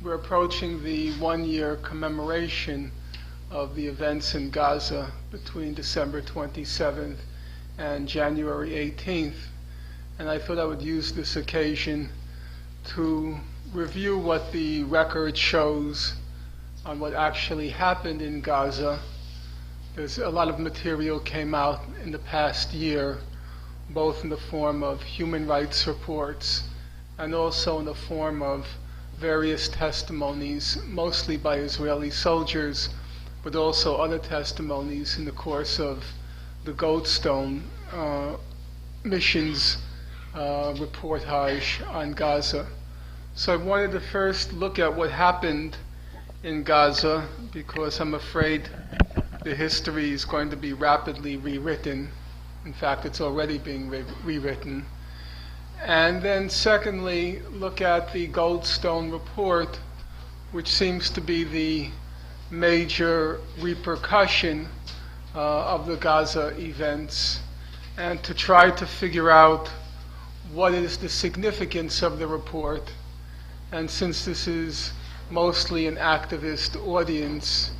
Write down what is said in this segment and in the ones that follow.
We're approaching the one-year commemoration of the events in Gaza between December 27th and January 18th. And I thought I would use this occasion to review what the record shows on what actually happened in Gaza. There's a lot of material came out in the past year, both in the form of human rights reports and also in the form of various testimonies, mostly by Israeli soldiers, but also other testimonies in the course of the Goldstone mission's reportage on Gaza. So I wanted to first look at what happened in Gaza, because I'm afraid the history is going to be rapidly rewritten. In fact, it's already being rewritten. And then secondly, look at the Goldstone report, which seems to be the major repercussion of the Gaza events, and to try to figure out what is the significance of the report. And since this is mostly an activist audience,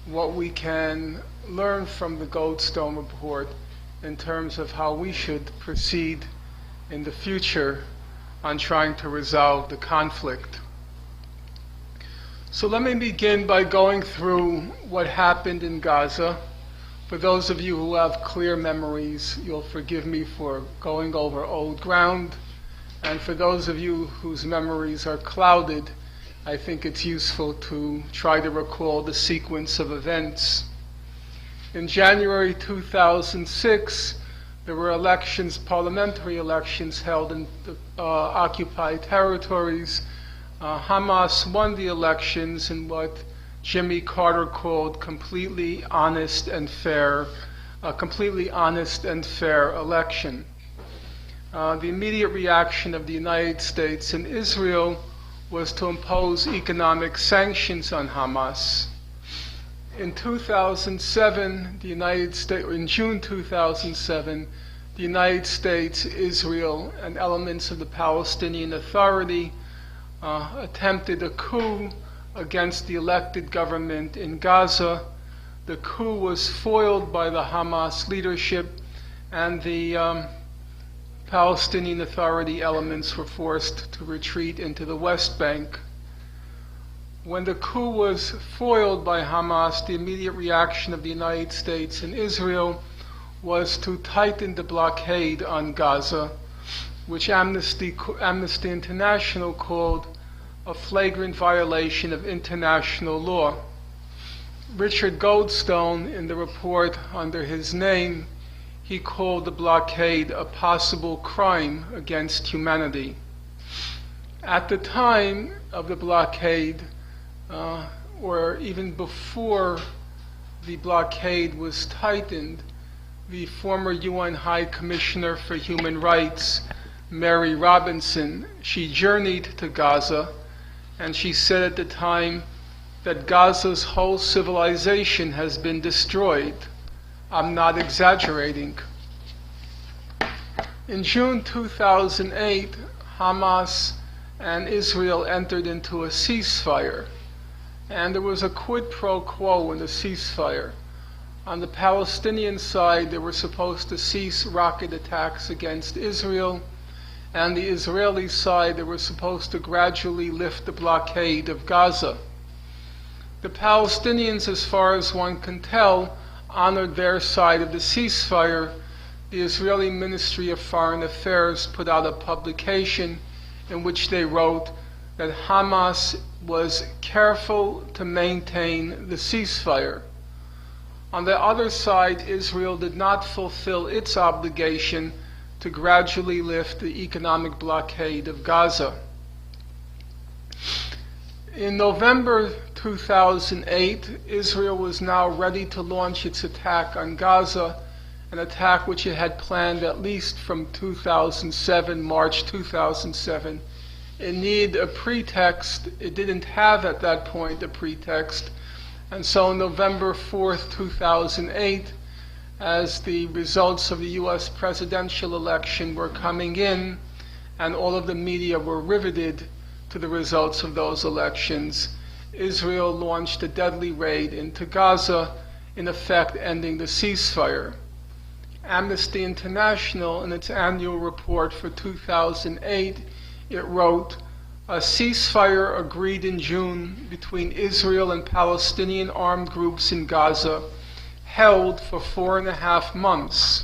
what we can learn from the Goldstone report in terms of how we should proceed in the future on trying to resolve the conflict. So let me begin by going through what happened in Gaza. For those of you who have clear memories, you'll forgive me for going over old ground. And for those of you whose memories are clouded, I think it's useful to try to recall the sequence of events. In January 2006, there were elections, parliamentary elections held in the occupied territories. Hamas won the elections in what Jimmy Carter called a completely honest and fair election. The immediate reaction of the United States and Israel was to impose economic sanctions on Hamas. In 2007, in June 2007, the United States, Israel, and elements of the Palestinian Authority attempted a coup against the elected government in Gaza. The coup was foiled by the Hamas leadership, and the Palestinian Authority elements were forced to retreat into the West Bank. When the coup was foiled by Hamas, the immediate reaction of the United States and Israel was to tighten the blockade on Gaza, which Amnesty International called a flagrant violation of international law. Richard Goldstone, in the report under his name, he called the blockade a possible crime against humanity. At the time of the blockade, or even before the blockade was tightened, the former UN High Commissioner for Human Rights, Mary Robinson, she journeyed to Gaza, and she said at the time that Gaza's whole civilization has been destroyed. I'm not exaggerating. In June 2008, Hamas and Israel entered into a ceasefire. And there was a quid pro quo in the ceasefire. On the Palestinian side, they were supposed to cease rocket attacks against Israel, and the Israeli side, they were supposed to gradually lift the blockade of Gaza. The Palestinians, as far as one can tell, honored their side of the ceasefire. The Israeli Ministry of Foreign Affairs put out a publication in which they wrote that Hamas was careful to maintain the ceasefire. On the other side, Israel did not fulfill its obligation to gradually lift the economic blockade of Gaza. In November 2008, Israel was now ready to launch its attack on Gaza, an attack which it had planned at least from March 2007. It needed a pretext. It didn't have at that point a pretext. And so on November 4th, 2008, as the results of the US presidential election were coming in and all of the media were riveted to the results of those elections, Israel launched a deadly raid into Gaza, in effect ending the ceasefire. Amnesty International, in its annual report for 2008, it wrote, "A ceasefire agreed in June between Israel and Palestinian armed groups in Gaza held for 4.5 months,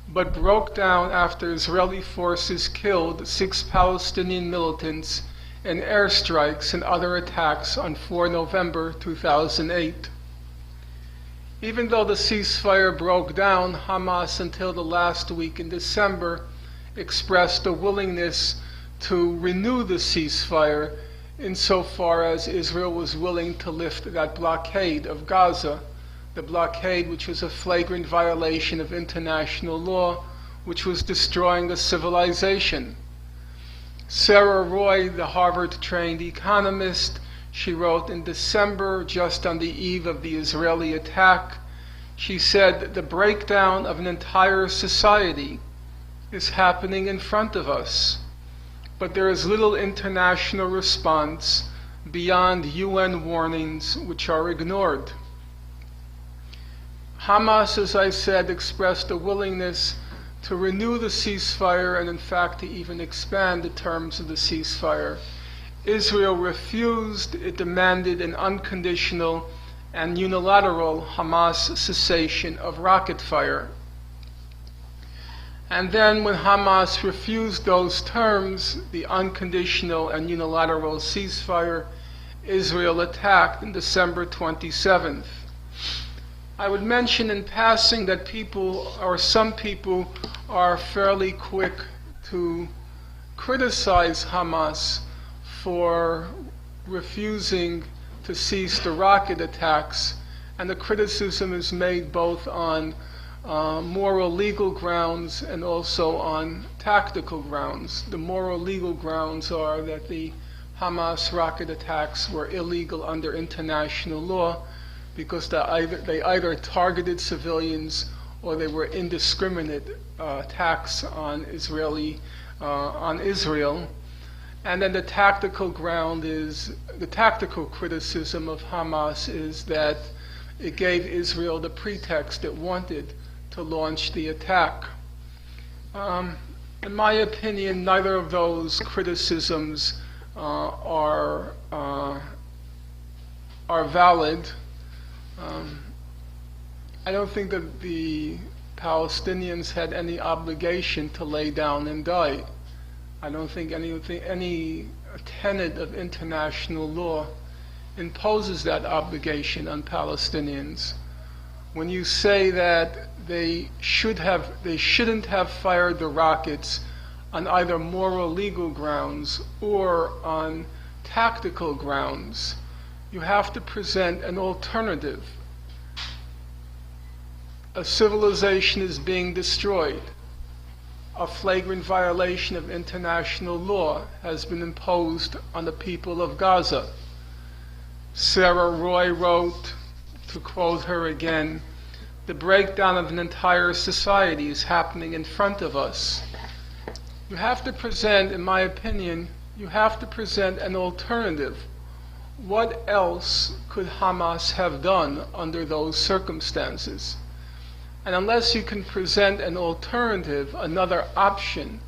but broke down after Israeli forces killed 6 Palestinian militants in airstrikes and other attacks on 4 November 2008. Even though the ceasefire broke down, Hamas until the last week in December expressed a willingness to renew the ceasefire insofar as Israel was willing to lift that blockade of Gaza, the blockade which was a flagrant violation of international law, which was destroying the civilization. Sarah Roy, the Harvard-trained economist, she wrote in December, just on the eve of the Israeli attack, she said, "The breakdown of an entire society is happening in front of us, but there is little international response beyond UN warnings which are ignored." Hamas, as I said, expressed a willingness to renew the ceasefire and in fact to even expand the terms of the ceasefire. Israel refused. It demanded an unconditional and unilateral Hamas cessation of rocket fire. And then when Hamas refused those terms, the unconditional and unilateral ceasefire, Israel attacked on December 27th. I would mention in passing that some people are fairly quick to criticize Hamas for refusing to cease the rocket attacks, and the criticism is made both on moral legal grounds and also on tactical grounds. The moral legal grounds are that the Hamas rocket attacks were illegal under international law because they either targeted civilians or they were indiscriminate attacks on Israel. And then the tactical criticism of Hamas is that it gave Israel the pretext it wanted to launch the attack. In my opinion, neither of those criticisms are valid. I don't think that the Palestinians had any obligation to lay down and die. I don't think any tenet of international law imposes that obligation on Palestinians. When you say that they shouldn't have fired the rockets on either moral legal grounds or on tactical grounds, you have to present an alternative. A civilization is being destroyed. A flagrant violation of international law has been imposed on the people of Gaza. Sarah Roy wrote, to quote her again, "The breakdown of an entire society is happening in front of us." You have to present, in my opinion, an alternative. What else could Hamas have done under those circumstances? And unless you can present an alternative, another option,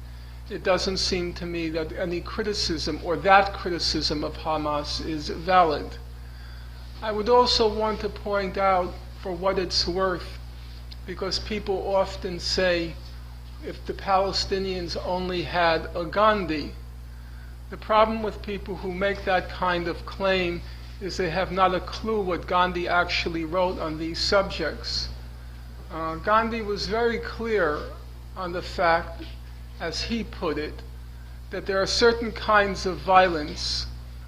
it doesn't seem to me that any criticism or that criticism of Hamas is valid. I would also want to point out, for what it's worth, because people often say, if the Palestinians only had a Gandhi. The problem with people who make that kind of claim is they have not a clue what Gandhi actually wrote on these subjects. Gandhi was very clear on the fact, as he put it, that there are certain kinds of violence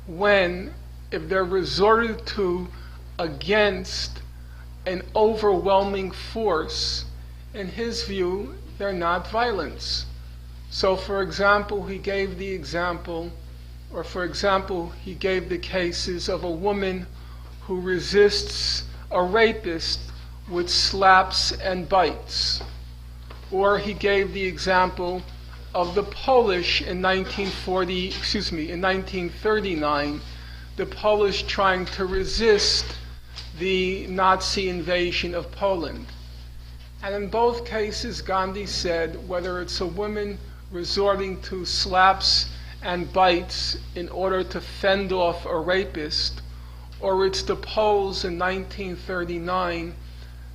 when, if they're resorted to against an overwhelming force, in his view, they're not violence. So, for example, he gave the cases of a woman who resists a rapist with slaps and bites. Or he gave the example of the Polish in 1939, the Polish trying to resist the Nazi invasion of Poland. And in both cases, Gandhi said, whether it's a woman resorting to slaps and bites in order to fend off a rapist, or it's the Poles in 1939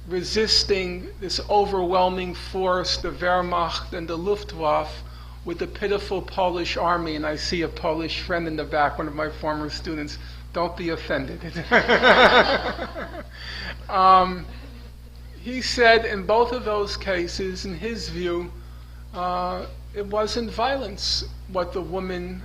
resisting this overwhelming force, the Wehrmacht and the Luftwaffe, with the pitiful Polish army. And I see a Polish friend in the back, one of my former students. Don't be offended. He said in both of those cases, in his view, it wasn't violence when the woman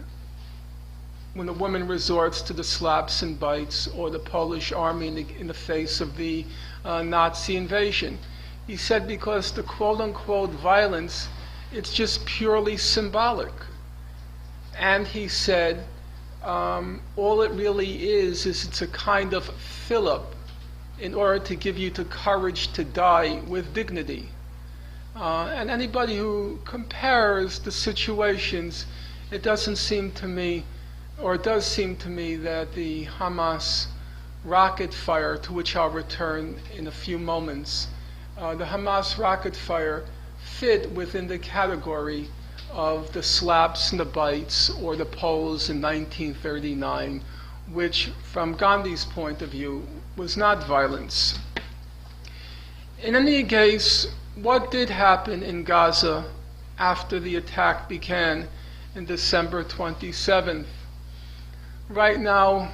resorts to the slaps and bites, or the Polish army in the face of the Nazi invasion. He said because the quote-unquote violence, it's just purely symbolic. And he said all it really is it's a kind of fill-up in order to give you the courage to die with dignity. And anybody who compares the situations, it doesn't seem to me, or it does seem to me, that the Hamas rocket fire, to which I'll return in a few moments, the Hamas rocket fire fit within the category of the slaps and the bites or the Poles in 1939, which from Gandhi's point of view was not violence. In any case, what did happen in Gaza after the attack began in December 27th? Right now,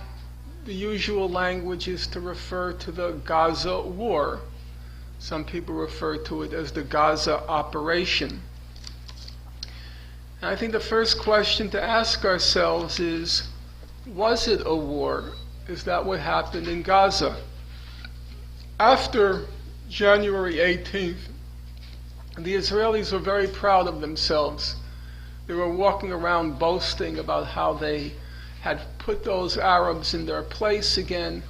the usual language is to refer to the Gaza war. Some people refer to it as the Gaza operation. And I think the first question to ask ourselves is, was it a war? Is that what happened in Gaza? After January 18th, the Israelis were very proud of themselves. They were walking around boasting about how they had put those Arabs in their place again.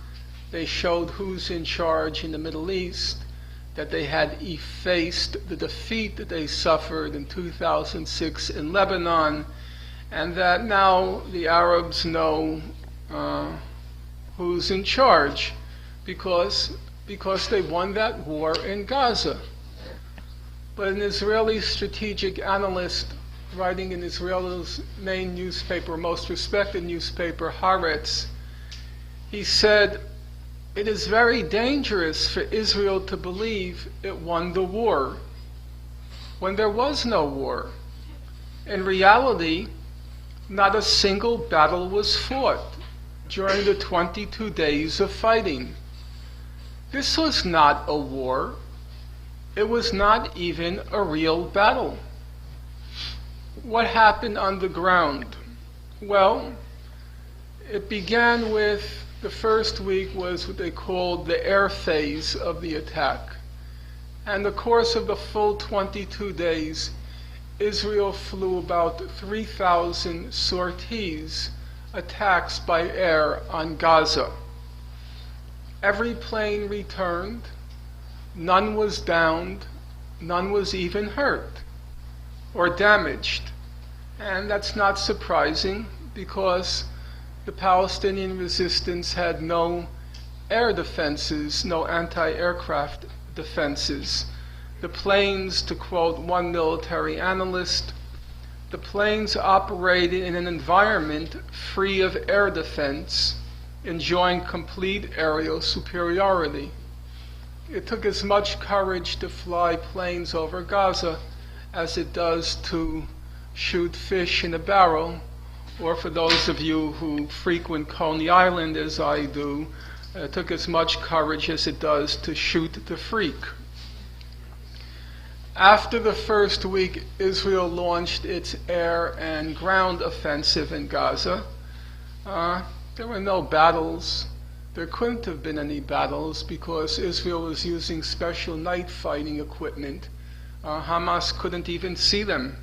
They showed who's in charge in the Middle East, that they had effaced the defeat that they suffered in 2006 in Lebanon, and that now the Arabs know who's in charge because they won that war in Gaza. But an Israeli strategic analyst writing in Israel's main newspaper, most respected newspaper, Haaretz, he said, "It is very dangerous for Israel to believe it won the war when there was no war. In reality, not a single battle was fought during the 22 days of fighting. This was not a war. It was not even a real battle." What happened on the ground? Well, it began with, the first week was what they called the air phase of the attack. And the course of the full 22 days, Israel flew about 3,000 sorties, attacks by air on Gaza. Every plane returned, none was downed, none was even hurt or damaged. And that's not surprising because the Palestinian resistance had no air defenses, no anti-aircraft defenses. The planes, to quote one military analyst, the planes operated in an environment free of air defense, enjoying complete aerial superiority. It took as much courage to fly planes over Gaza as it does to shoot fish in a barrel, or for those of you who frequent Coney Island as I do, it took as much courage as it does to shoot the freak. After the first week, Israel launched its air and ground offensive in Gaza. There were no battles. There couldn't have been any battles because Israel was using special night fighting equipment. Hamas couldn't even see them.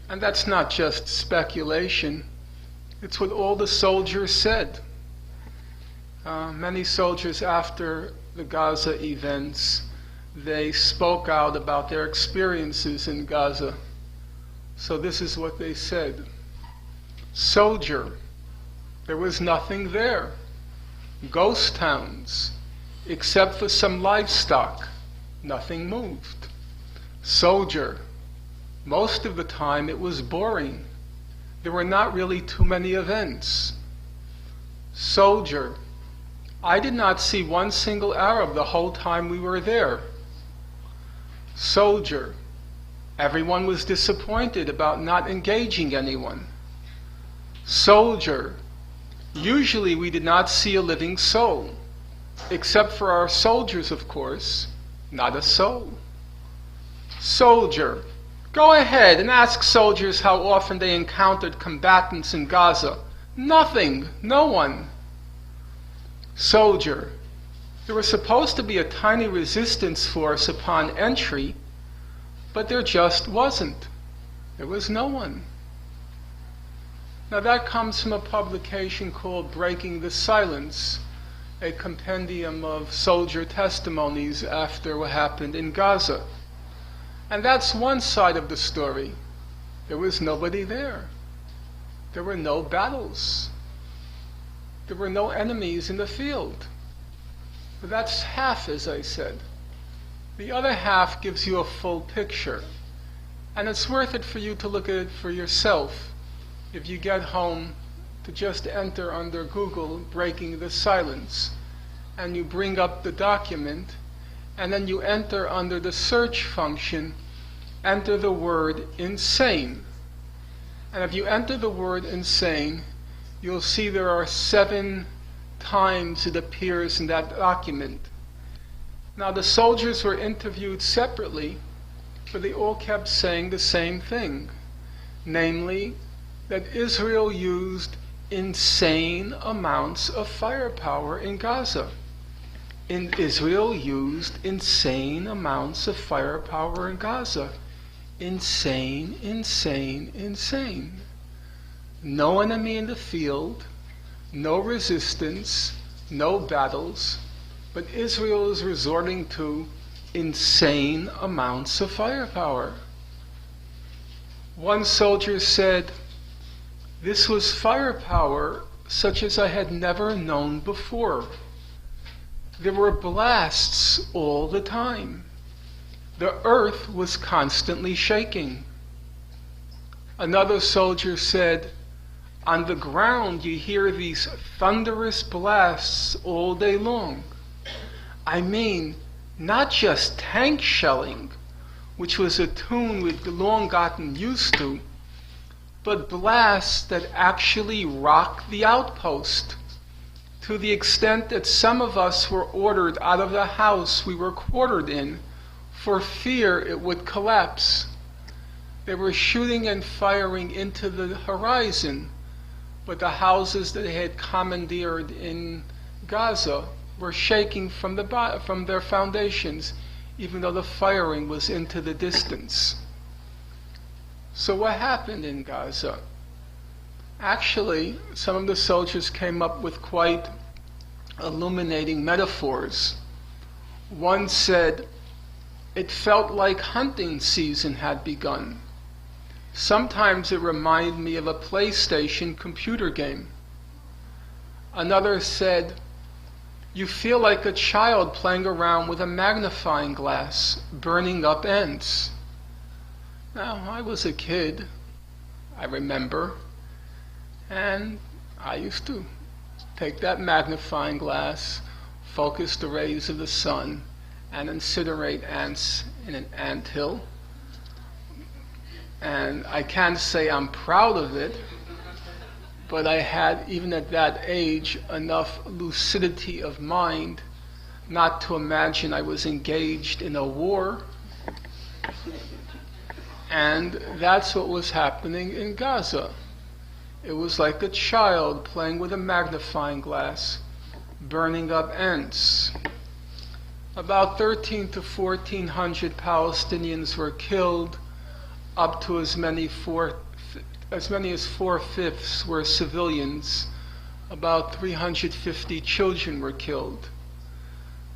And that's not just speculation. It's what all the soldiers said. Many soldiers after the Gaza events, they spoke out about their experiences in Gaza. So this is what they said. Soldier, there was nothing there. Ghost towns, except for some livestock, nothing moved. Soldier, most of the time it was boring. There were not really too many events. Soldier, I did not see one single Arab the whole time we were there. Soldier, everyone was disappointed about not engaging anyone. Soldier, usually we did not see a living soul, except for our soldiers, of course, not a soul. Soldier, go ahead and ask soldiers how often they encountered combatants in Gaza. Nothing, no one. Soldier, there was supposed to be a tiny resistance force upon entry, but there just wasn't. There was no one. Now that comes from a publication called Breaking the Silence, a compendium of soldier testimonies after what happened in Gaza. And that's one side of the story. There was nobody there. There were no battles. There were no enemies in the field. But that's half, as I said. The other half gives you a full picture. And it's worth it for you to look at it for yourself. If you get home, to just enter under Google Breaking the Silence, and you bring up the document, and then you enter under the search function, enter the word insane. And if you enter the word insane, you'll see there are 7 times it appears in that document. Now the soldiers were interviewed separately, but they all kept saying the same thing, namely that Israel used insane amounts of firepower in Gaza. Israel used insane amounts of firepower in Gaza. Insane, insane, insane. No enemy in the field, no resistance, no battles, but Israel is resorting to insane amounts of firepower. One soldier said, "This was firepower such as I had never known before. There were blasts all the time. The earth was constantly shaking." Another soldier said, "On the ground you hear these thunderous blasts all day long. I mean, not just tank shelling, which was a tune we'd long gotten used to, but blasts that actually rocked the outpost, to the extent that some of us were ordered out of the house we were quartered in for fear it would collapse. They were shooting and firing into the horizon, but the houses that they had commandeered in Gaza were shaking from their foundations, even though the firing was into the distance." So what happened in Gaza? Actually, some of the soldiers came up with quite illuminating metaphors. One said, "It felt like hunting season had begun. Sometimes it reminded me of a PlayStation computer game." Another said, "You feel like a child playing around with a magnifying glass, burning up ants." Now, I was a kid, I remember, and I used to take that magnifying glass, focus the rays of the sun, and incinerate ants in an anthill. And I can't say I'm proud of it, but I had, even at that age, enough lucidity of mind not to imagine I was engaged in a war. And that's what was happening in Gaza. It was like a child playing with a magnifying glass, burning up ants. About 13 to 1,400 Palestinians were killed, up to as many as 4/5 were civilians. About 350 children were killed.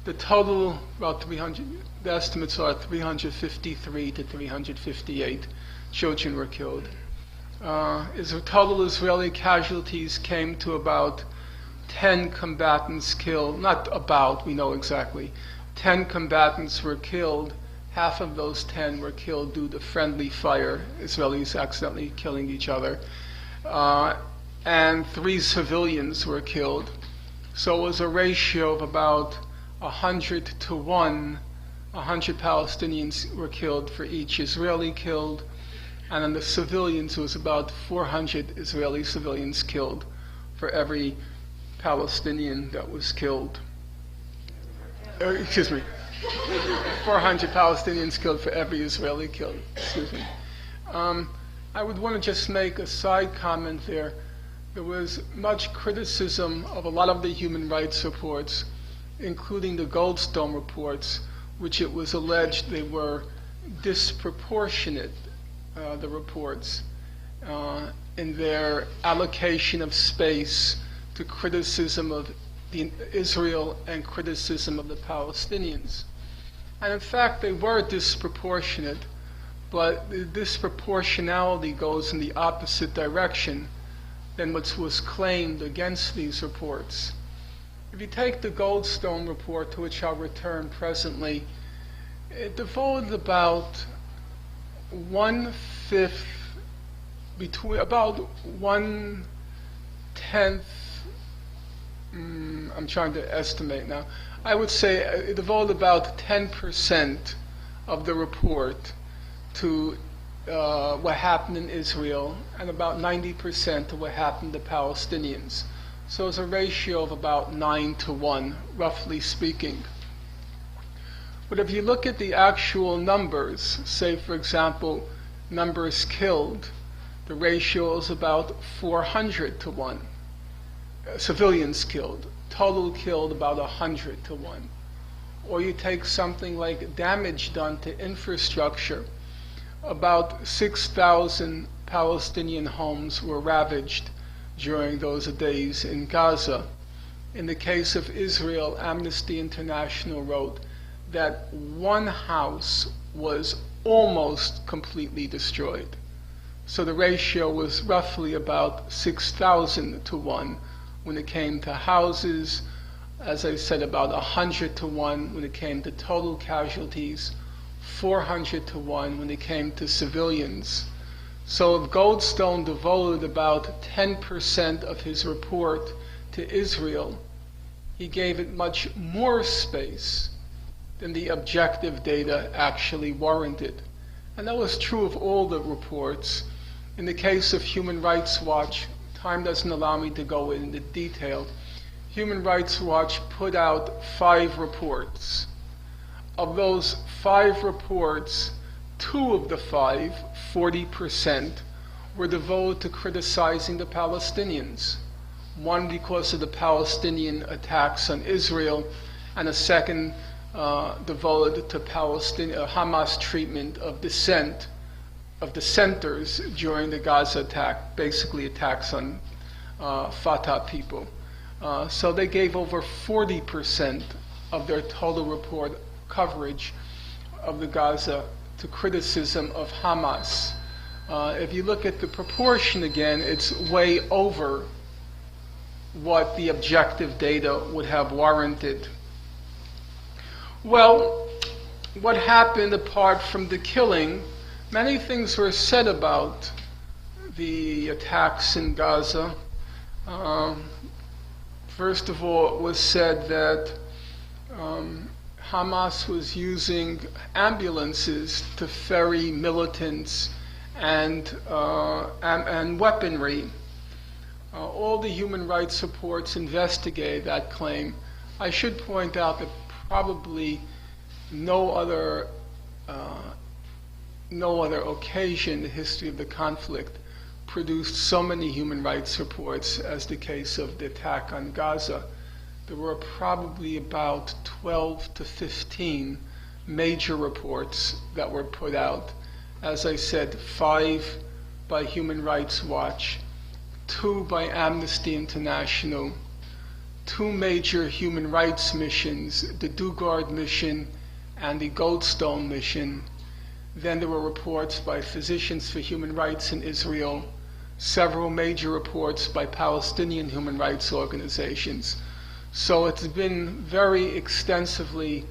The total, the estimates are 353 to 358. children were killed. Total Israeli casualties came to about 10 combatants killed. Not about, we know exactly. 10 combatants were killed. Half of those 10 were killed due to friendly fire, Israelis accidentally killing each other. And 3 civilians were killed. So it was a ratio of about 100 to 1. 100 Palestinians were killed for each Israeli killed. And on the civilians, it was about 400 Israeli civilians killed for every Palestinian that was killed. Excuse me. 400 Palestinians killed for every Israeli killed. Excuse me. I would want to just make a side comment there. There was much criticism of a lot of the human rights reports, including the Goldstone reports, which it was alleged they were disproportionate, the reports, in their allocation of space to criticism of Israel and criticism of the Palestinians. And in fact, they were disproportionate, but the disproportionality goes in the opposite direction than what was claimed against these reports. If you take the Goldstone report, to which I'll return presently, it devoted about 1/5, between about 1/10, I'm trying to estimate now. I would say it devoted about 10% of the report to what happened in Israel, and about 90% to what happened to Palestinians. So it's a ratio of about 9 to 1, roughly speaking. But if you look at the actual numbers, say for example, numbers killed, the ratio is about 400 to 1. Civilians killed, total killed about 100 to 1. Or you take something like damage done to infrastructure, about 6,000 Palestinian homes were ravaged during those days in Gaza. In the case of Israel, Amnesty International wrote that one house was almost completely destroyed. So the ratio was roughly about 6,000 to 1 when it came to houses, as I said, about 100 to 1 when it came to total casualties, 400 to 1 when it came to civilians. So if Goldstone devoted about 10% of his report to Israel, he gave it much more space than the objective data actually warranted. And that was true of all the reports. In the case of Human Rights Watch, time doesn't allow me to go into detail, Human Rights Watch put out 5 reports. Of those 5 reports, 2 of the 5, 40%, were devoted to criticizing the Palestinians. One because of the Palestinian attacks on Israel, and a second devoted to Hamas treatment of dissenters during the Gaza attack, basically attacks on Fatah people. So they gave over 40% of their total report coverage of the Gaza to criticism of Hamas. If you look at the proportion again, it's way over what the objective data would have warranted. Well, what happened apart from the killing? Many things were said about the attacks in Gaza. First of all, it was said that Hamas was using ambulances to ferry militants and weaponry. All the human rights reports investigate that claim. I should point out that probably no other occasion in the history of the conflict produced so many human rights reports as the case of the attack on Gaza. There were probably about 12 to 15 major reports that were put out. As I said, 5 by Human Rights Watch, 2 by Amnesty International, 2 major human rights missions, the Dugard mission and the Goldstone mission, Then there were reports by Physicians for Human Rights in Israel, several major reports by Palestinian human rights organizations. So it's been very extensively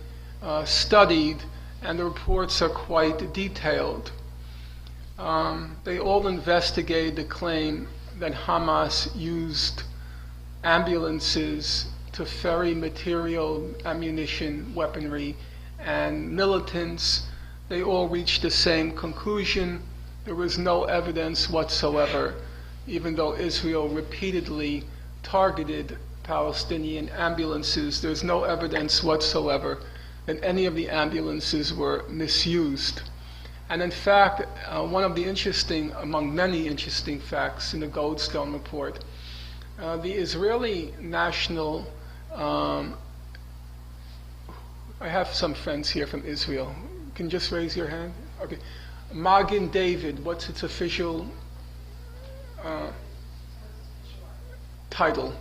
studied, and the reports are quite detailed. They all investigate the claim that Hamas used ambulances to ferry material, ammunition, weaponry, and militants. They all reached the same conclusion. There was no evidence whatsoever, even though Israel repeatedly targeted Palestinian ambulances. There's no evidence whatsoever that any of the ambulances were misused. And in fact, one of the interesting, among many interesting facts in the Goldstone report, the Israeli national, I have some friends here from Israel. Can you just raise your hand? Okay. Magen David, what's its official title?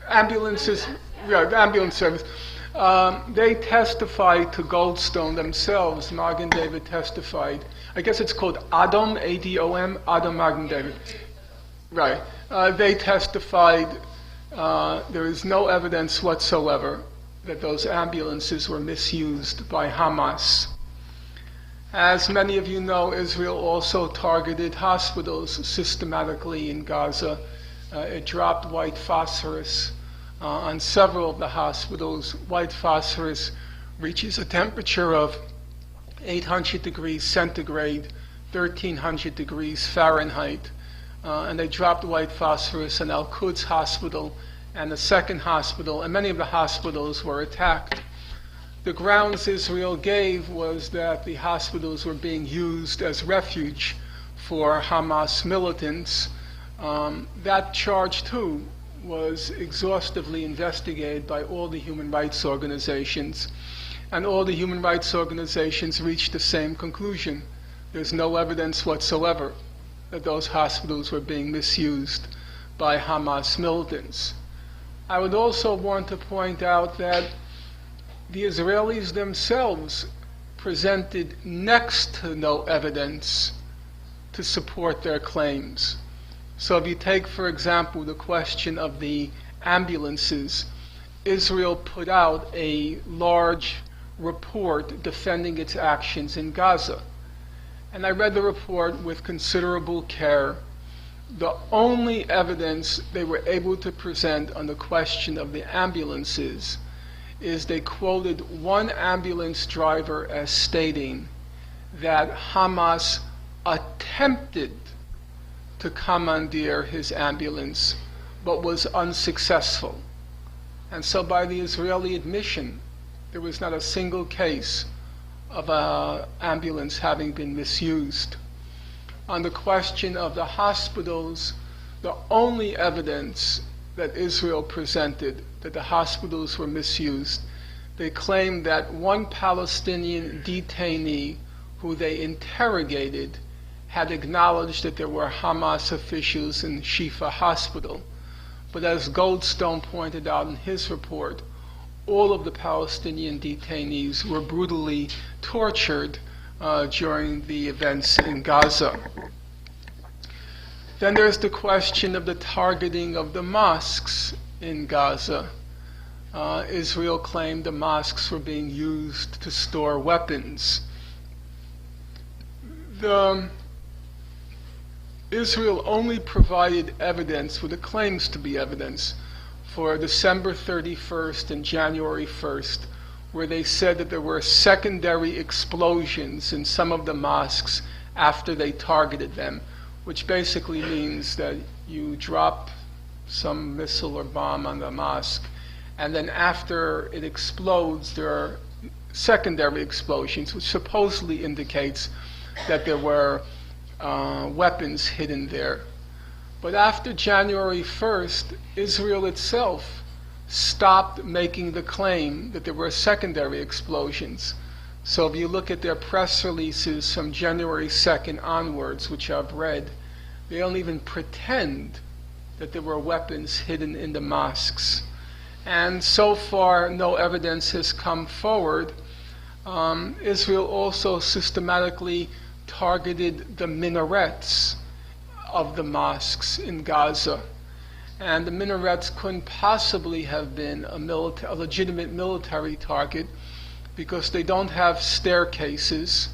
Ambulances, yeah, ambulance service. They testified to Goldstone themselves. Magen David testified. I guess it's called Adam, A-D-O-M, Adam Magen David. Right. They testified there is no evidence whatsoever that those ambulances were misused by Hamas. As many of you know, Israel also targeted hospitals systematically in Gaza. It dropped white phosphorus on several of the hospitals. White phosphorus reaches a temperature of 800 degrees centigrade, 1300 degrees Fahrenheit. And they dropped white phosphorus in Al-Quds Hospital and the second hospital, and many of the hospitals were attacked. The grounds Israel gave was that the hospitals were being used as refuge for Hamas militants. That charge, too, was exhaustively investigated by all the human rights organizations, and all the human rights organizations reached the same conclusion. There's no evidence whatsoever that those hospitals were being misused by Hamas militants. I would also want to point out that the Israelis themselves presented next to no evidence to support their claims. So if you take, for example, the question of the ambulances, Israel put out a large report defending its actions in Gaza. And I read the report with considerable care. The only evidence they were able to present on the question of the ambulances is they quoted one ambulance driver as stating that Hamas attempted to commandeer his ambulance but was unsuccessful. And so by the Israeli admission, there was not a single case of an ambulance having been misused. On the question of the hospitals, the only evidence that Israel presented that the hospitals were misused, they claimed that one Palestinian detainee who they interrogated had acknowledged that there were Hamas officials in Shifa Hospital. But as Goldstone pointed out in his report, all of the Palestinian detainees were brutally tortured during the events in Gaza. Then there's the question of the targeting of the mosques in Gaza. Israel claimed the mosques were being used to store weapons. Israel only provided evidence, what it claims to be evidence, for December 31st and January 1st, where they said that there were secondary explosions in some of the mosques after they targeted them, which basically means that you drop some missile or bomb on the mosque, and then after it explodes, there are secondary explosions, which supposedly indicates that there were weapons hidden there. But after January 1st, Israel itself stopped making the claim that there were secondary explosions. So if you look at their press releases from January 2nd onwards, which I've read, they don't even pretend that there were weapons hidden in the mosques. And so far, no evidence has come forward. Israel also systematically targeted the minarets of the mosques in Gaza. And the minarets couldn't possibly have been a legitimate military target because they don't have staircases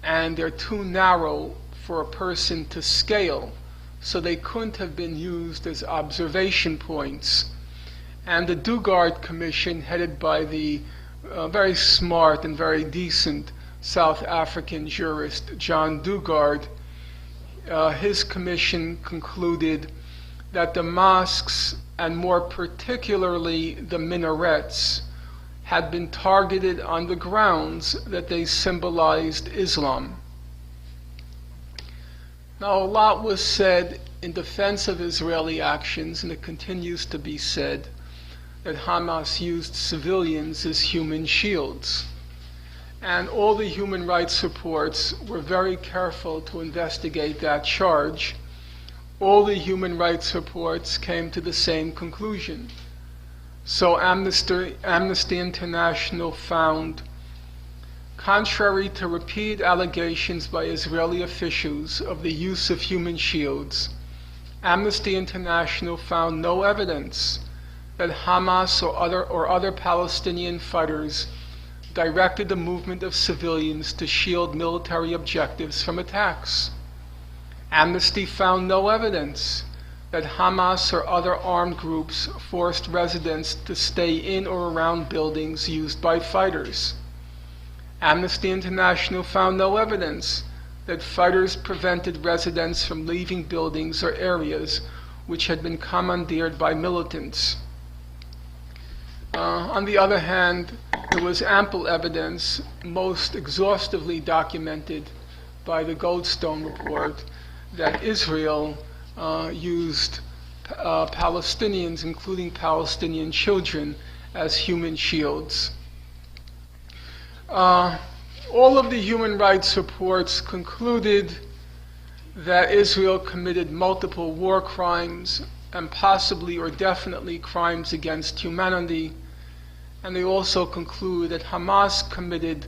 and they're too narrow for a person to scale. So they couldn't have been used as observation points. And the Dugard Commission, headed by the very smart and very decent South African jurist John Dugard, his commission concluded that the mosques, and more particularly the minarets, had been targeted on the grounds that they symbolized Islam. Now, a lot was said in defense of Israeli actions, and it continues to be said that Hamas used civilians as human shields. And all the human rights reports were very careful to investigate that charge. All the human rights reports came to the same conclusion. So Amnesty International found, contrary to repeated allegations by Israeli officials of the use of human shields, Amnesty International found no evidence that Hamas or other Palestinian fighters directed the movement of civilians to shield military objectives from attacks. Amnesty found no evidence that Hamas or other armed groups forced residents to stay in or around buildings used by fighters. Amnesty International found no evidence that fighters prevented residents from leaving buildings or areas which had been commandeered by militants. On the other hand, there was ample evidence, most exhaustively documented by the Goldstone report, that Israel used Palestinians, including Palestinian children, as human shields. All of the human rights reports concluded that Israel committed multiple war crimes and possibly or definitely crimes against humanity. And they also conclude that Hamas committed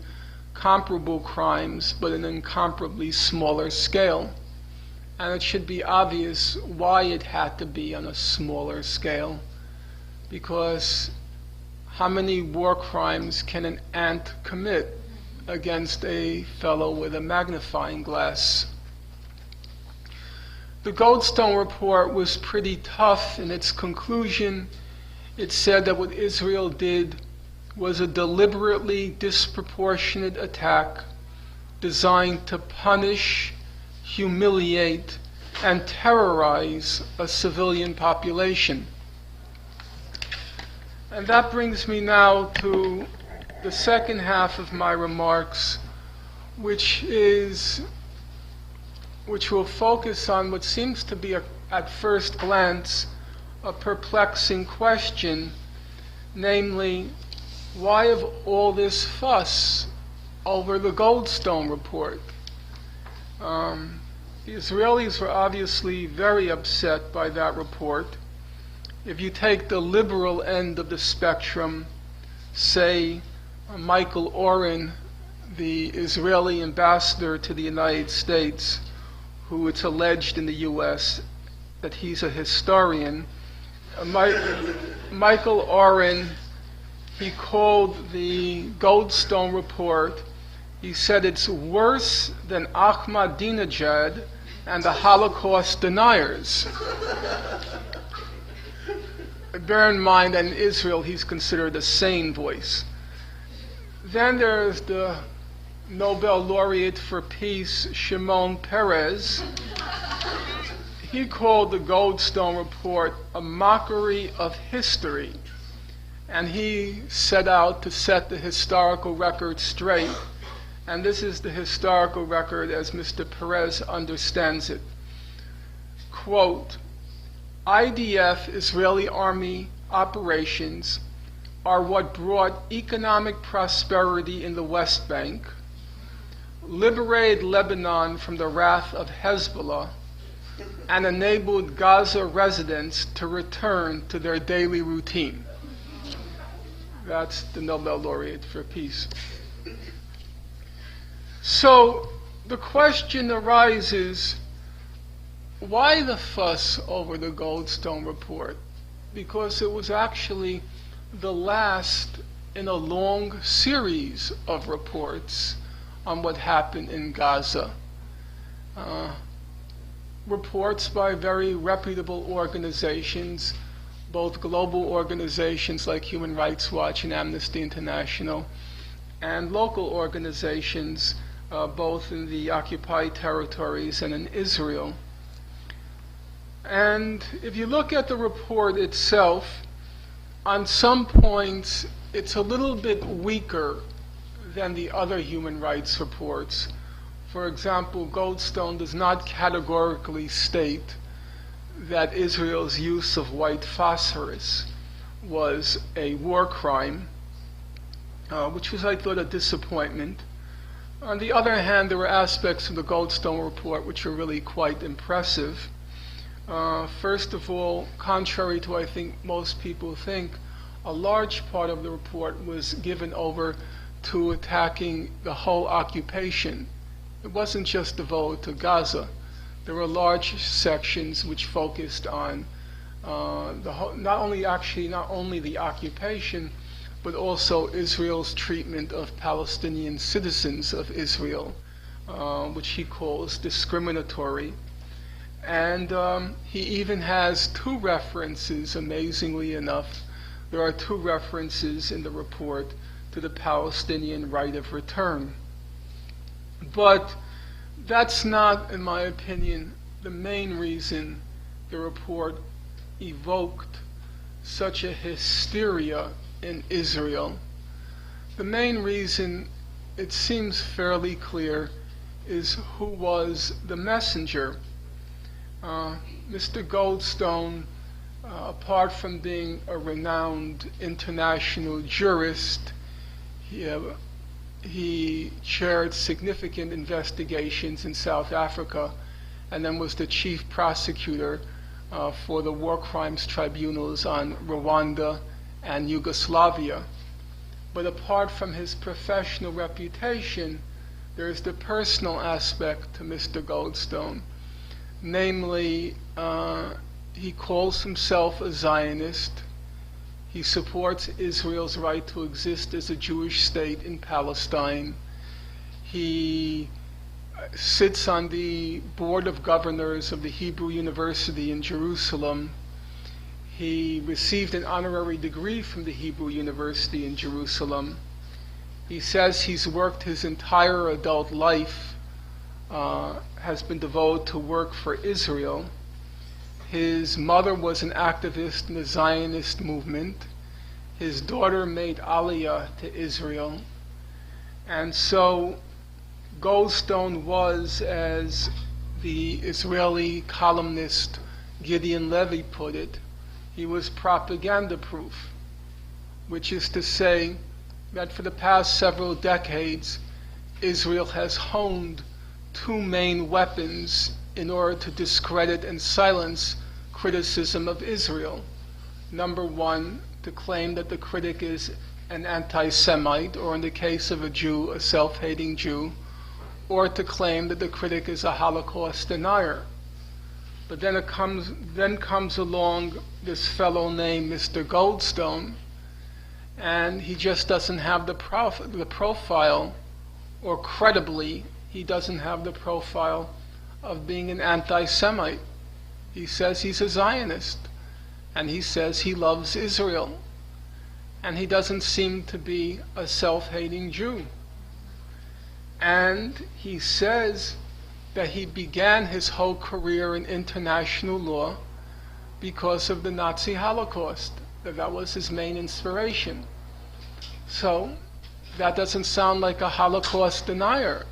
comparable crimes, but in an incomparably smaller scale. And it should be obvious why it had to be on a smaller scale, because how many war crimes can an ant commit against a fellow with a magnifying glass? The Goldstone report was pretty tough in its conclusion. It said that what Israel did was a deliberately disproportionate attack designed to punish, humiliate, and terrorize a civilian population. And that brings me now to the second half of my remarks, which will focus on what seems to be, at first glance, a perplexing question, namely, why of all this fuss over the Goldstone report? The Israelis were obviously very upset by that report. If you take the liberal end of the spectrum, say Michael Oren, the Israeli ambassador to the United States, who it's alleged in the U.S. that he's a historian, Michael Oren, he called the Goldstone report, he said it's worse than Ahmadinejad and the Holocaust deniers. Bear in mind that in Israel he's considered a sane voice. Then there's the Nobel laureate for peace, Shimon Peres. He called the Goldstone report a mockery of history. And he set out to set the historical record straight. And this is the historical record as Mr. Perez understands it. Quote, IDF, Israeli Army operations, are what brought economic prosperity in the West Bank, liberated Lebanon from the wrath of Hezbollah, and enabled Gaza residents to return to their daily routine. That's the Nobel laureate for peace. So the question arises, why the fuss over the Goldstone report? Because it was actually the last in a long series of reports on what happened in Gaza. Reports by very reputable organizations, both global organizations like Human Rights Watch and Amnesty International, and local organizations both in the occupied territories and in Israel. And if you look at the report itself, on some points it's a little bit weaker than the other human rights reports. For example, Goldstone does not categorically state that Israel's use of white phosphorus was a war crime, which was, I thought, a disappointment. On the other hand, there were aspects of the Goldstone report which are really quite impressive. First of all, contrary to I think most people think, a large part of the report was given over to attacking the whole occupation. It wasn't just devoted to Gaza. There were large sections which focused on not only the occupation, but also Israel's treatment of Palestinian citizens of Israel, which he calls discriminatory. And he even has two references, amazingly enough. There are two references in the report to the Palestinian right of return. But that's not, in my opinion, the main reason the report evoked such a hysteria in Israel. The main reason, it seems fairly clear, is who was the messenger. Mr. Goldstone, apart from being a renowned international jurist, he chaired significant investigations in South Africa and then was the chief prosecutor for the war crimes tribunals on Rwanda and Yugoslavia. But apart from his professional reputation, there is the personal aspect to Mr. Goldstone. Namely, he calls himself a Zionist. He supports Israel's right to exist as a Jewish state in Palestine. He sits on the board of governors of the Hebrew University in Jerusalem. He received an honorary degree from the Hebrew University in Jerusalem. He says he's worked his entire adult life, has been devoted to work for Israel. His mother was an activist in the Zionist movement. His daughter made Aliyah to Israel. And so Goldstone was, as the Israeli columnist Gideon Levy put it, he was propaganda-proof, which is to say that for the past several decades, Israel has honed two main weapons in order to discredit and silence criticism of Israel. Number one, to claim that the critic is an anti-Semite, or in the case of a Jew, a self-hating Jew, or to claim that the critic is a Holocaust denier. But then comes along this fellow named Mr. Goldstone, and he just doesn't have the profile, or credibly, he doesn't have the profile of being an anti-Semite. He says he's a Zionist, and he says he loves Israel, and he doesn't seem to be a self-hating Jew. And he says that he began his whole career in international law because of the Nazi Holocaust, that was his main inspiration. So that doesn't sound like a Holocaust denier.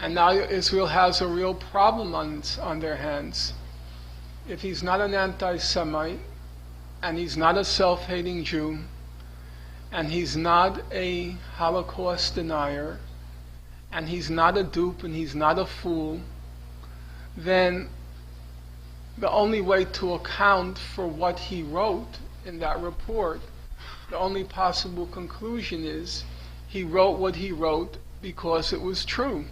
And now Israel has a real problem on their hands. If he's not an anti-Semite, and he's not a self-hating Jew, and he's not a Holocaust denier, and he's not a dupe, and he's not a fool, then the only way to account for what he wrote in that report The only possible conclusion is he wrote what he wrote because it was true.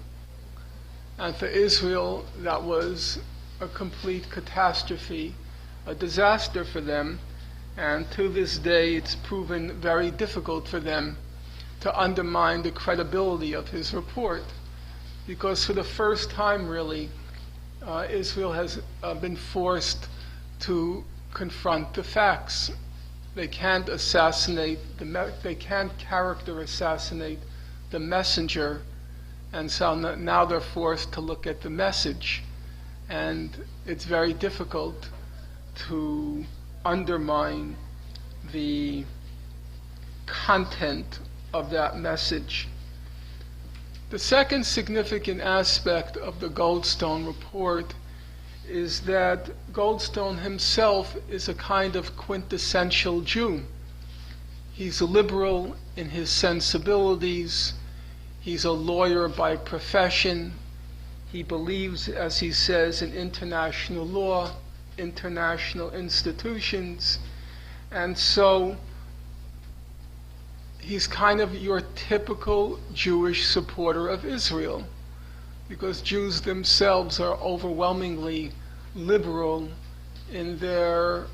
And for Israel, that was a complete catastrophe, a disaster for them. And to this day, it's proven very difficult for them to undermine the credibility of his report. Because for the first time, really, Israel has been forced to confront the facts. They can't they can't character assassinate the messenger, and so now they're forced to look at the message. And it's very difficult to undermine the content of that message. The second significant aspect of the Goldstone report is that Goldstone himself is a kind of quintessential Jew. He's a liberal in his sensibilities. He's a lawyer by profession. He believes, as he says, in international law, international institutions. And so he's kind of your typical Jewish supporter of Israel, because Jews themselves are overwhelmingly liberal in their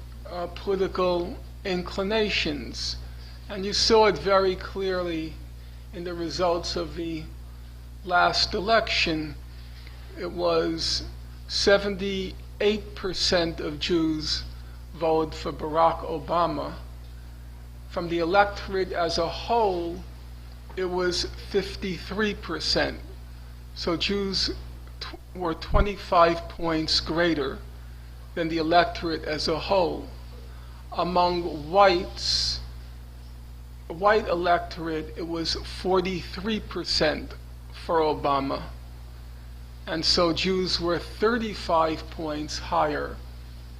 political inclinations. And you saw it very clearly in the results of the last election. It was 78% of Jews voted for Barack Obama. From the electorate as a whole, it was 53%. So Jews were 25 points greater than the electorate as a whole. Among whites, white electorate, it was 43% for Obama. And so Jews were 35 points higher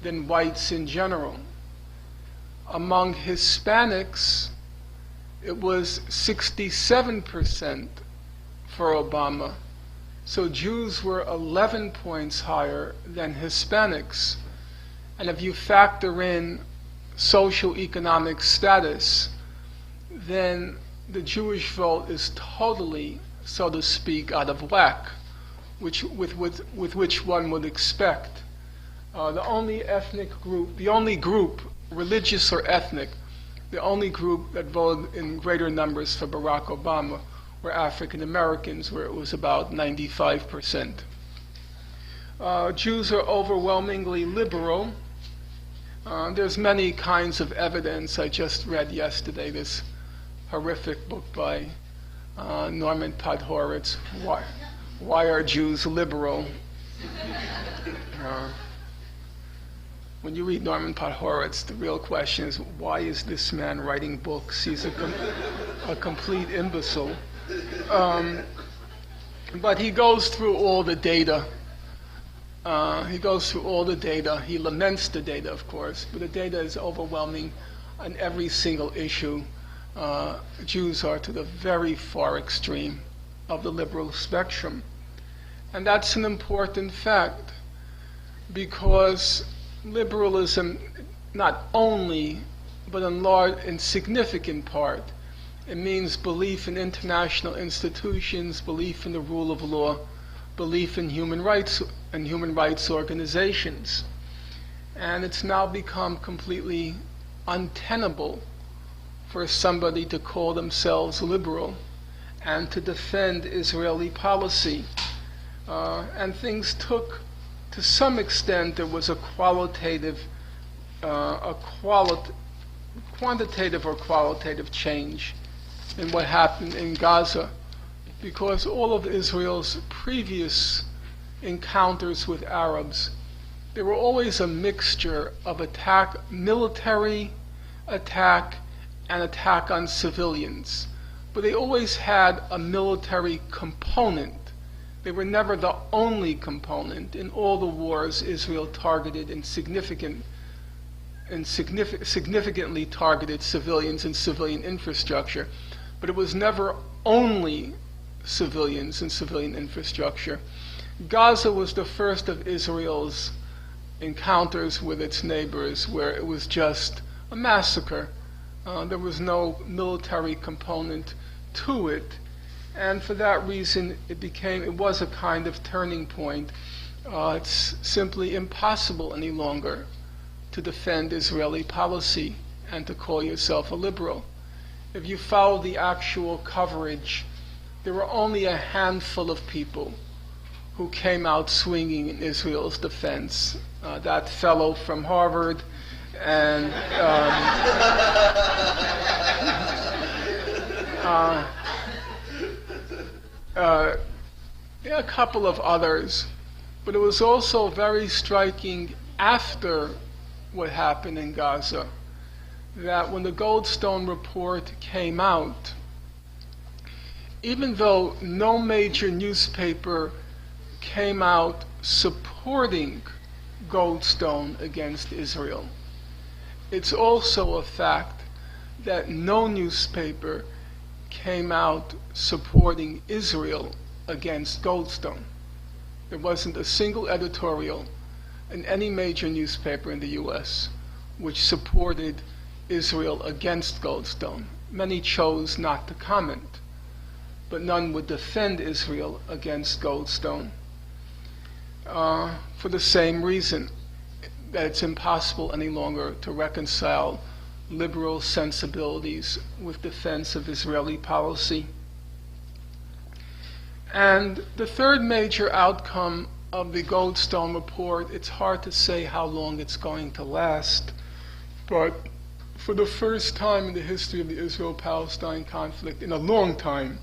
than whites in general. Among Hispanics, it was 67% for Obama. So Jews were 11 points higher than Hispanics. And if you factor in socioeconomic status, then the Jewish vote is totally, so to speak, out of whack, with which one would expect. The only group, religious or ethnic, the only group that voted in greater numbers for Barack Obama were African Americans, where it was about 95%. Jews are overwhelmingly liberal. There's many kinds of evidence. I just read yesterday this horrific book by Norman Podhoretz, Why Are Jews Liberal? When you read Norman Podhoretz, the real question is, why is this man writing books? He's a complete imbecile. But he goes through all the data. He laments the data, of course, but the data is overwhelming on every single issue. Jews are to the very far extreme of the liberal spectrum. And that's an important fact, because liberalism, not only, but in significant part, it means belief in international institutions, belief in the rule of law, belief in human rights and human rights organizations. And it's now become completely untenable for somebody to call themselves liberal and to defend Israeli policy. And things took, to some extent, there was a quantitative or qualitative change in what happened in Gaza, because all of Israel's previous encounters with Arabs, they were always a mixture of military attack, and attack on civilians. But they always had a military component. They were never the only component. In all the wars, Israel targeted significantly targeted civilians and civilian infrastructure. But it was never only civilians and civilian infrastructure. Gaza was the first of Israel's encounters with its neighbors where it was just a massacre. There was no military component to it. And for that reason, it was a kind of turning point. It's simply impossible any longer to defend Israeli policy and to call yourself a liberal. If you follow the actual coverage, there were only a handful of people who came out swinging in Israel's defense. That fellow from Harvard and a couple of others. But it was also very striking after what happened in Gaza that when the Goldstone report came out, even though no major newspaper came out supporting Goldstone against Israel, it's also a fact that no newspaper came out supporting Israel against Goldstone. There wasn't a single editorial in any major newspaper in the US which supported Israel against Goldstone. Many chose not to comment, but none would defend Israel against Goldstone for the same reason, that it's impossible any longer to reconcile liberal sensibilities with defense of Israeli policy. And the third major outcome of the Goldstone report, it's hard to say how long it's going to last, but for the first time in the history of the Israel-Palestine conflict in a long time,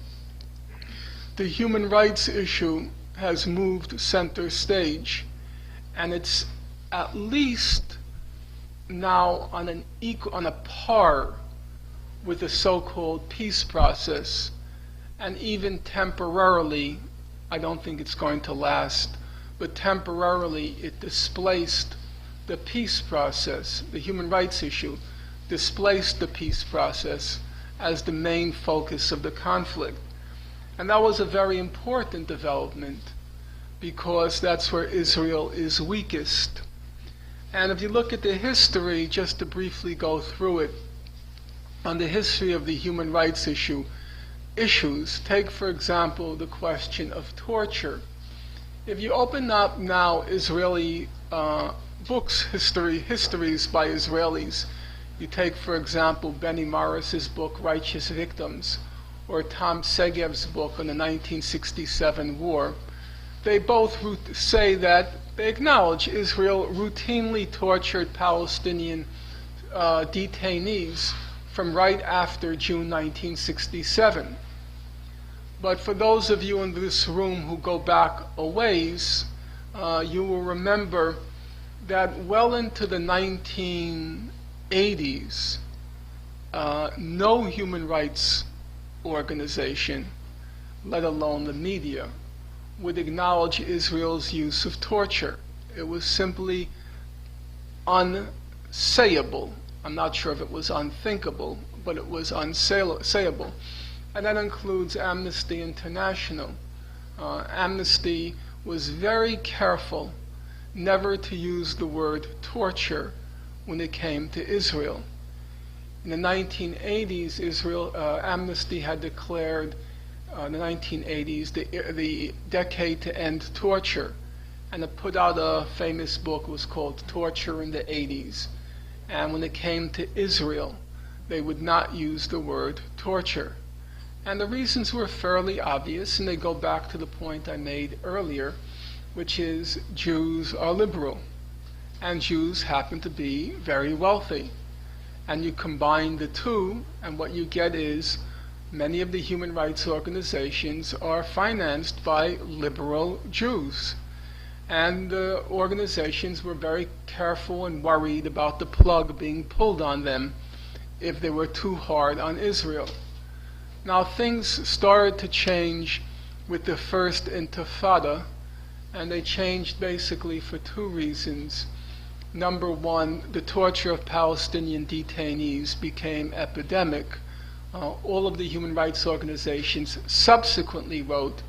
the human rights issue has moved center stage, and it's at least now on a par with the so-called peace process. And even temporarily, I don't think it's going to last, but temporarily it displaced the peace process. The human rights issue displaced the peace process as the main focus of the conflict. And that was a very important development because that's where Israel is weakest. And if you look at the history, just to briefly go through it, on the history of the human rights issues, take for example the question of torture. If you open up now Israeli books, histories by Israelis, you take for example Benny Morris's book Righteous Victims, or Tom Segev's book on the 1967 war, they both say that they acknowledge Israel routinely tortured Palestinian detainees from right after June 1967. But for those of you in this room who go back a ways, you will remember that well into the 1980s, no human rights organization, let alone the media, would acknowledge Israel's use of torture. It was simply unsayable. I'm not sure if it was unthinkable, but it was unsayable. And that includes Amnesty International. Amnesty was very careful never to use the word torture when it came to Israel. In the 1980s, Amnesty had declared the 1980s the decade to end torture, and it put out a famous book. It was called Torture in the 80s. And when it came to Israel, they would not use the word torture. And the reasons were fairly obvious, and they go back to the point I made earlier, which is Jews are liberal, and Jews happen to be very wealthy. And you combine the two, and what you get is many of the human rights organizations are financed by liberal Jews. And the organizations were very careful and worried about the plug being pulled on them if they were too hard on Israel. Now things started to change with the first Intifada, and they changed basically for two reasons. Number one, the torture of Palestinian detainees became epidemic. All of the human rights organizations subsequently wrote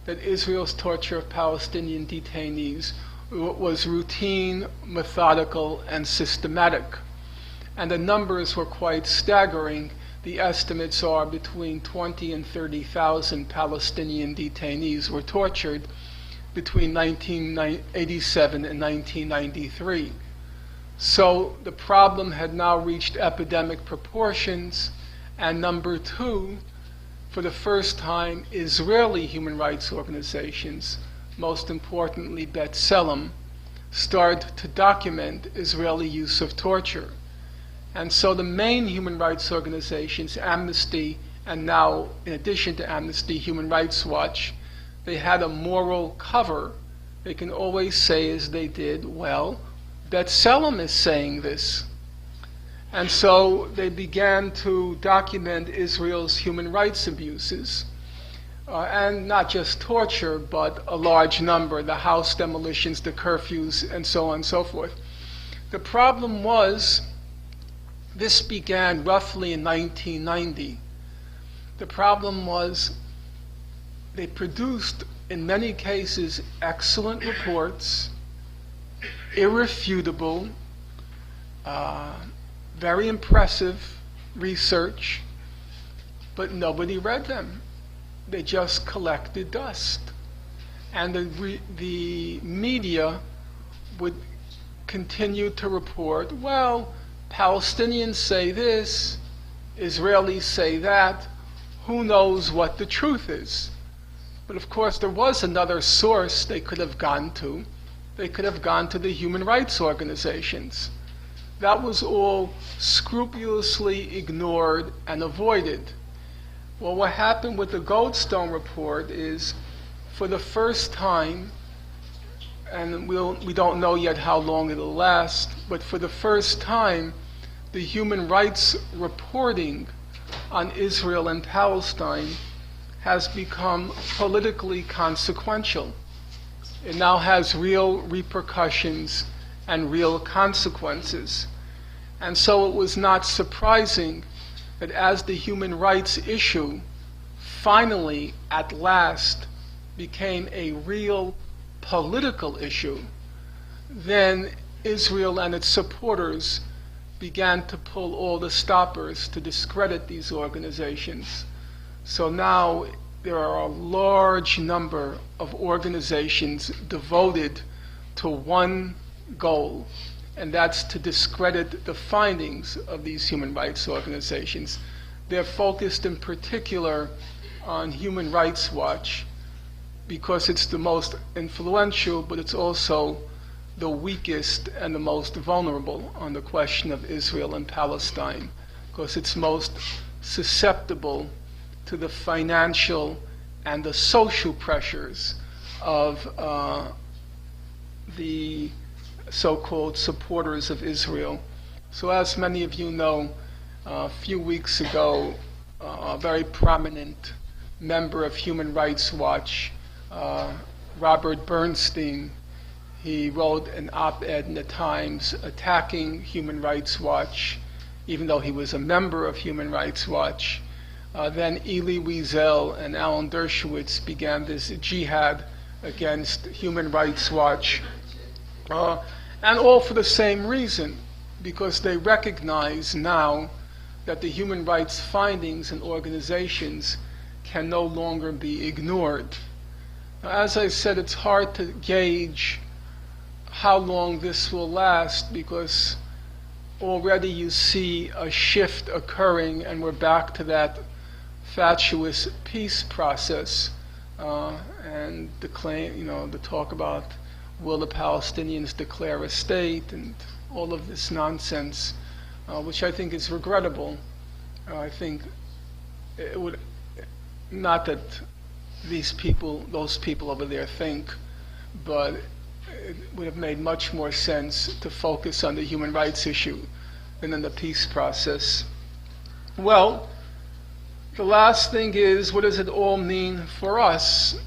that Israel's torture of Palestinian detainees was routine, methodical, and systematic. And the numbers were quite staggering. The estimates are between 20 and 30,000 Palestinian detainees were tortured between 1987 and 1993. So the problem had now reached epidemic proportions, and number two, for the first time, Israeli human rights organizations, most importantly B'Tselem, started to document Israeli use of torture. And so the main human rights organizations, Amnesty, and now, in addition to Amnesty, Human Rights Watch, they had a moral cover. They can always say, as they did, well, B'Tselem is saying this. And so they began to document Israel's human rights abuses, and not just torture, but a large number, the house demolitions, the curfews, and so on and so forth. The problem was, this began roughly in 1990. The problem was they produced, in many cases, excellent reports, irrefutable, very impressive research, but nobody read them. They just collected dust. And the media would continue to report, well, Palestinians say this, Israelis say that, who knows what the truth is? But of course there was another source they could have gone to. They could have gone to the human rights organizations. That was all scrupulously ignored and avoided. Well, what happened with the Goldstone report is, for the first time, and we don't know yet how long it'll last, but for the first time, the human rights reporting on Israel and Palestine has become politically consequential. It now has real repercussions and real consequences. And so it was not surprising that as the human rights issue finally, at last, became a real political issue, then Israel and its supporters began to pull all the stoppers to discredit these organizations. So now there are a large number of organizations devoted to one goal, and that's to discredit the findings of these human rights organizations. They're focused in particular on Human Rights Watch because it's the most influential, but it's also the weakest and the most vulnerable on the question of Israel and Palestine, because it's most susceptible to the financial and the social pressures of the so-called supporters of Israel. So as many of you know, a few weeks ago, a very prominent member of Human Rights Watch, Robert Bernstein, he wrote an op-ed in the Times attacking Human Rights Watch, even though he was a member of Human Rights Watch. Then Elie Wiesel and Alan Dershowitz began this jihad against Human Rights Watch, and all for the same reason, because they recognize now that the human rights findings and organizations can no longer be ignored. Now, as I said, it's hard to gauge how long this will last, because already you see a shift occurring, and we're back to that fatuous peace process, and the claim, the talk about will the Palestinians declare a state, and all of this nonsense, which I think is regrettable. I think it would, not that those people over there think, but it would have made much more sense to focus on the human rights issue than on the peace process. Well, the last thing is, what does it all mean for us?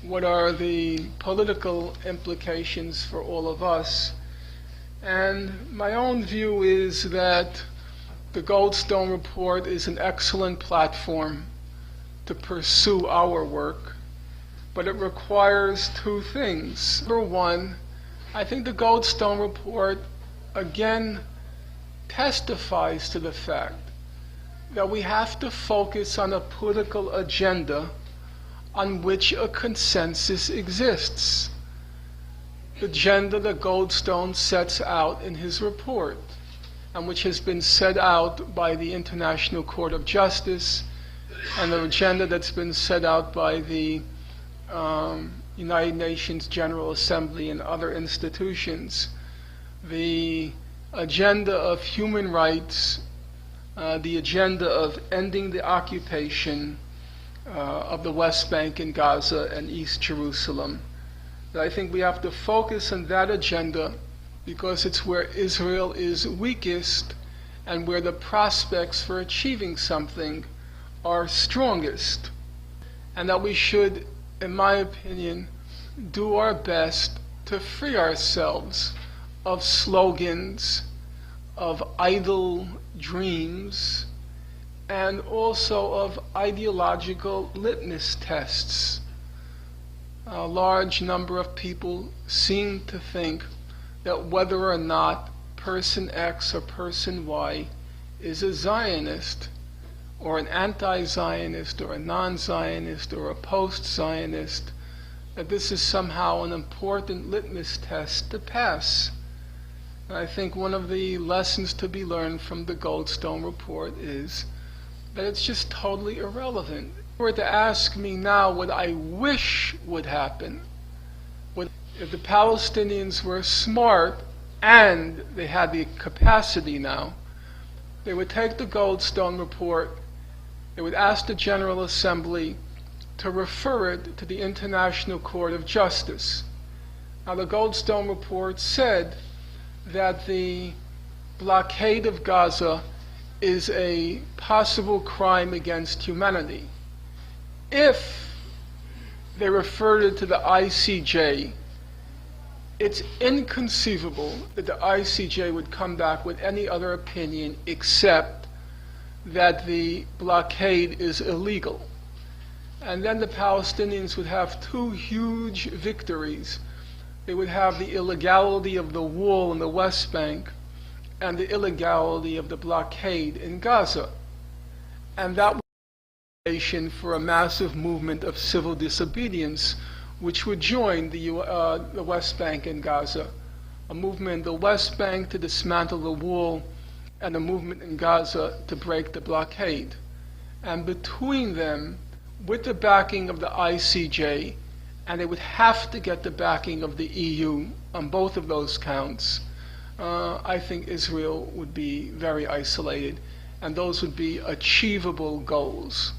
What are the political implications for all of us? And my own view is that the Goldstone Report is an excellent platform to pursue our work, but it requires two things. Number one, I think the Goldstone Report again testifies to the fact that we have to focus on a political agenda on which a consensus exists. The agenda that Goldstone sets out in his report, and which has been set out by the International Court of Justice, and the agenda that's been set out by the United Nations General Assembly and other institutions. The agenda of human rights, the agenda of ending the occupation of the West Bank and Gaza and East Jerusalem. I think we have to focus on that agenda because it's where Israel is weakest and where the prospects for achieving something are strongest. And that we should, in my opinion, do our best to free ourselves of slogans, of idle dreams, and also of ideological litmus tests. A large number of people seem to think that whether or not person X or person Y is a Zionist, or an anti-Zionist, or a non-Zionist, or a post-Zionist, that this is somehow an important litmus test to pass. And I think one of the lessons to be learned from the Goldstone report is that it's just totally irrelevant. If you were to ask me now what I wish would happen, if the Palestinians were smart and they had the capacity now, they would take the Goldstone report, they would ask the General Assembly to refer it to the International Court of Justice. Now, the Goldstone report said that the blockade of Gaza is a possible crime against humanity. If they referred it to the ICJ, it's inconceivable that the ICJ would come back with any other opinion except that the blockade is illegal. And then the Palestinians would have two huge victories. They would have the illegality of the wall in the West Bank and the illegality of the blockade in Gaza. And that would be a foundation for a massive movement of civil disobedience, which would join the West Bank and Gaza. A movement in the West Bank to dismantle the wall, and a movement in Gaza to break the blockade. And between them, with the backing of the ICJ, and they would have to get the backing of the EU on both of those counts, I think Israel would be very isolated, and those would be achievable goals.